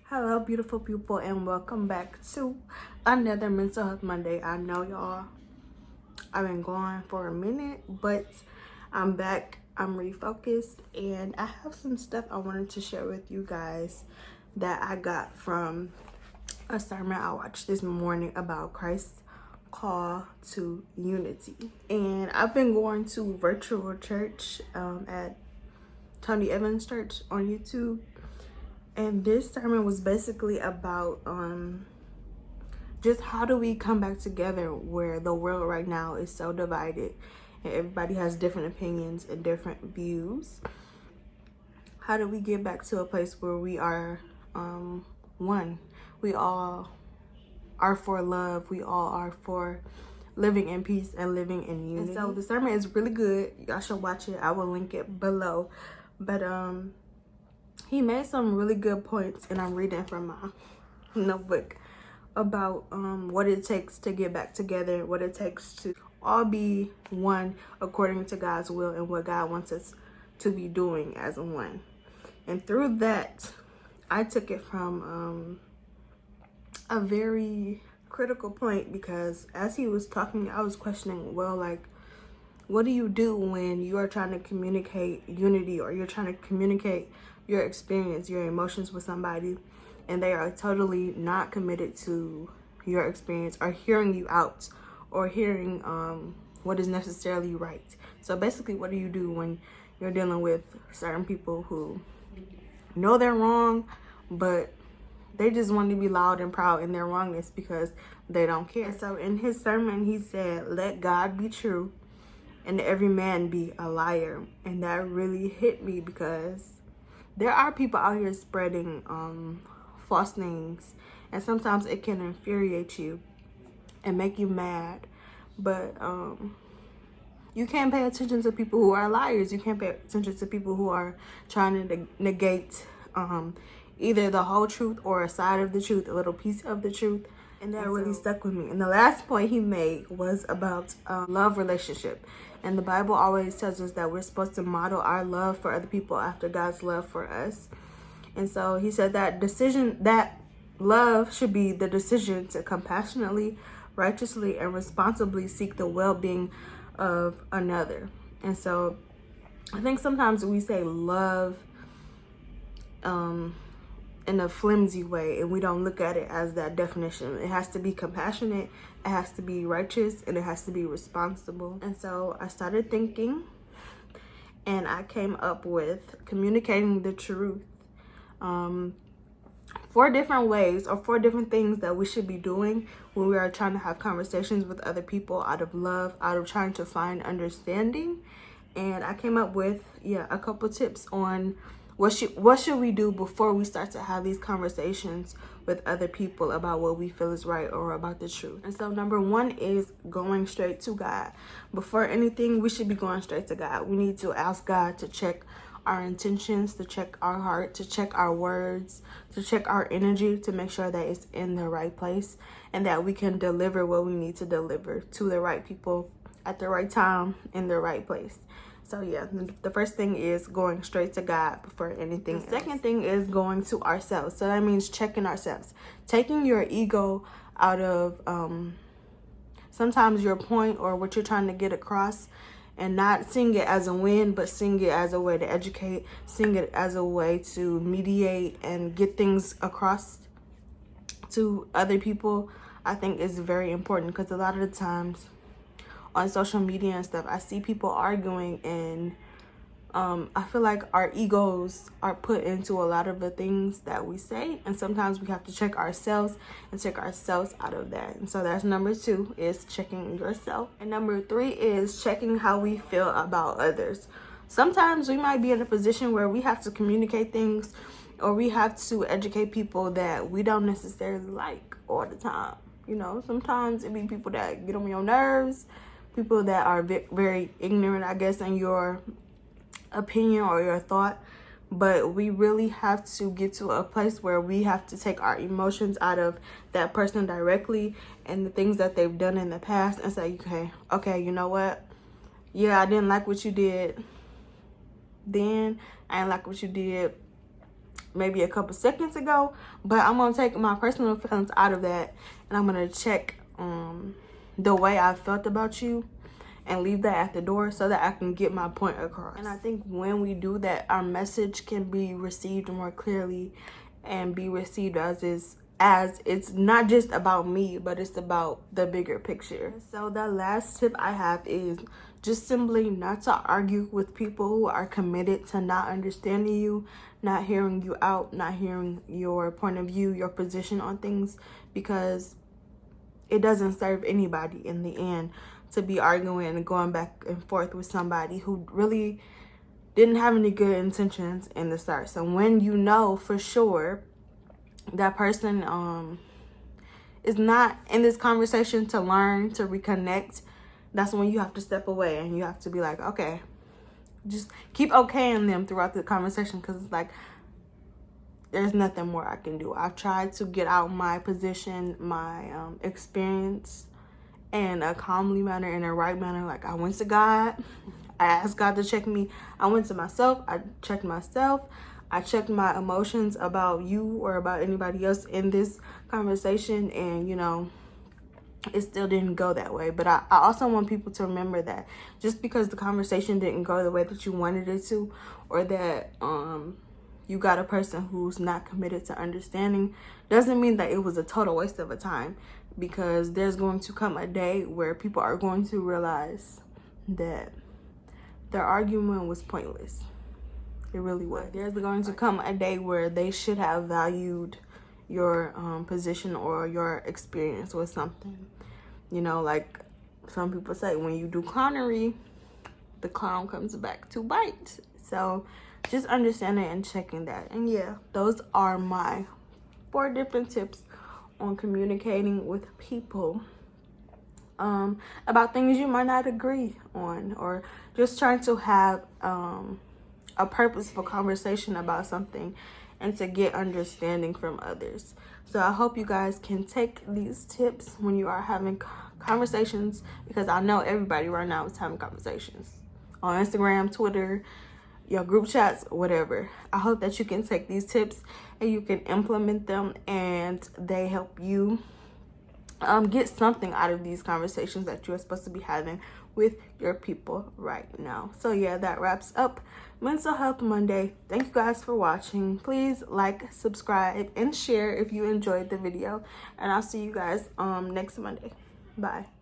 Hello, beautiful people, and welcome back to another Mental Health Monday. I know y'all, I've been gone for a minute, but I'm back. I'm refocused, and I have some stuff I wanted to share with you guys that I got from a sermon I watched this morning about Christ's call to unity. And I've been going to virtual church at Tony Evans Church on YouTube. And this sermon was basically about just how do we come back together where the world right now is so divided and everybody has different opinions and different views. How do we get back to a place where we are one? We all are for love. We all are for living in peace and living in unity. And so the sermon is really good. Y'all should watch it. I will link it below. But he made some really good points, and I'm reading from my notebook about what it takes to get back together, what it takes to all be one according to God's will and what God wants us to be doing as one. And through that, I took it from a very critical point, because as he was talking, I was questioning, well, like, what do you do when you are trying to communicate unity, or you're trying to communicate your experience, your emotions with somebody, and they are totally not committed to your experience or hearing you out or hearing what is necessarily right? So basically, what do you do when you're dealing with certain people who know they're wrong, but they just want to be loud and proud in their wrongness because they don't care? So in his sermon, he said, let God be true and every man be a liar. And that really hit me, because there are people out here spreading false things, and sometimes it can infuriate you and make you mad. But you can't pay attention to people who are liars. You can't pay attention to people who are trying to negate either the whole truth or a side of the truth, a little piece of the truth. And that really stuck with me. And the last point he made was about love relationship. And the Bible always tells us that we're supposed to model our love for other people after God's love for us. And so he said that love should be the decision to compassionately, righteously, and responsibly seek the well-being of another. And so I think sometimes we say love in a flimsy way, and we don't look at it as that definition. It has to be compassionate, it has to be righteous, and it has to be responsible. And so I started thinking, and I came up with communicating the truth. 4 different ways, or 4 different things that we should be doing when we are trying to have conversations with other people out of love, out of trying to find understanding. And I came up with a couple tips on what should we do before we start to have these conversations with other people about what we feel is right or about the truth. And so number 1 is going straight to God. Before anything, we should be going straight to God. We need to ask God to check our intentions, to check our heart, to check our words, to check our energy, to make sure that it's in the right place and that we can deliver what we need to deliver to the right people at the right time in the right place. So the first thing is going straight to God before anything else. The second thing is going to ourselves. So that means checking ourselves, taking your ego out of sometimes your point or what you're trying to get across, and not seeing it as a win, but seeing it as a way to educate, seeing it as a way to mediate and get things across to other people. I think is very important, because a lot of the times on social media and stuff, I see people arguing, and I feel like our egos are put into a lot of the things that we say, and sometimes we have to check ourselves and check ourselves out of that. And so that's number 2, is checking yourself. And number 3 is checking how we feel about others. Sometimes we might be in a position where we have to communicate things, or we have to educate people that we don't necessarily like all the time. You know, sometimes it be people that get on your nerves, people that are very ignorant, I guess, in your opinion or your thought. But we really have to get to a place where we have to take our emotions out of that person directly and the things that they've done in the past, and say, okay, you know what? Yeah, I didn't like what you did then. I didn't like what you did maybe a couple seconds ago, but I'm gonna take my personal feelings out of that, and I'm gonna check the way I felt about you and leave that at the door so that I can get my point across. And I think when we do that, our message can be received more clearly and be received as it's not just about me, but it's about the bigger picture. So the last tip I have is just simply not to argue with people who are committed to not understanding you, not hearing you out, not hearing your point of view, your position on things, because it doesn't serve anybody in the end to be arguing and going back and forth with somebody who really didn't have any good intentions in the start. So when you know for sure that person is not in this conversation to learn, to reconnect, that's when you have to step away and you have to be like, okay, just keep okaying them throughout the conversation, because it's like there's nothing more I can do. I've tried to get out my position, my experience in a calmly manner, in a right manner. Like, I went to God, I asked God to check me. I went to myself, I checked myself. I checked my emotions about you or about anybody else in this conversation, and, you know, it still didn't go that way. But I also want people to remember that just because the conversation didn't go the way that you wanted it to, or that you got a person who's not committed to understanding, doesn't mean that it was a total waste of a time, because there's going to come a day where people are going to realize that their argument was pointless. It really was. There's going to come a day where they should have valued your position or your experience with something. You know, like some people say, when you do clownery, the clown comes back to bite. So just understanding and checking that. And yeah, those are my 4 different tips on communicating with people about things you might not agree on, or just trying to have a purposeful conversation about something and to get understanding from others. So I hope you guys can take these tips when you are having conversations, because I know everybody right now is having conversations on Instagram, Twitter, your group chats, whatever. I hope that you can take these tips and you can implement them, and they help you get something out of these conversations that you're supposed to be having with your people right now. So yeah, that wraps up Mental Health Monday. Thank you guys for watching. Please like, subscribe, and share if you enjoyed the video, and I'll see you guys next Monday. Bye.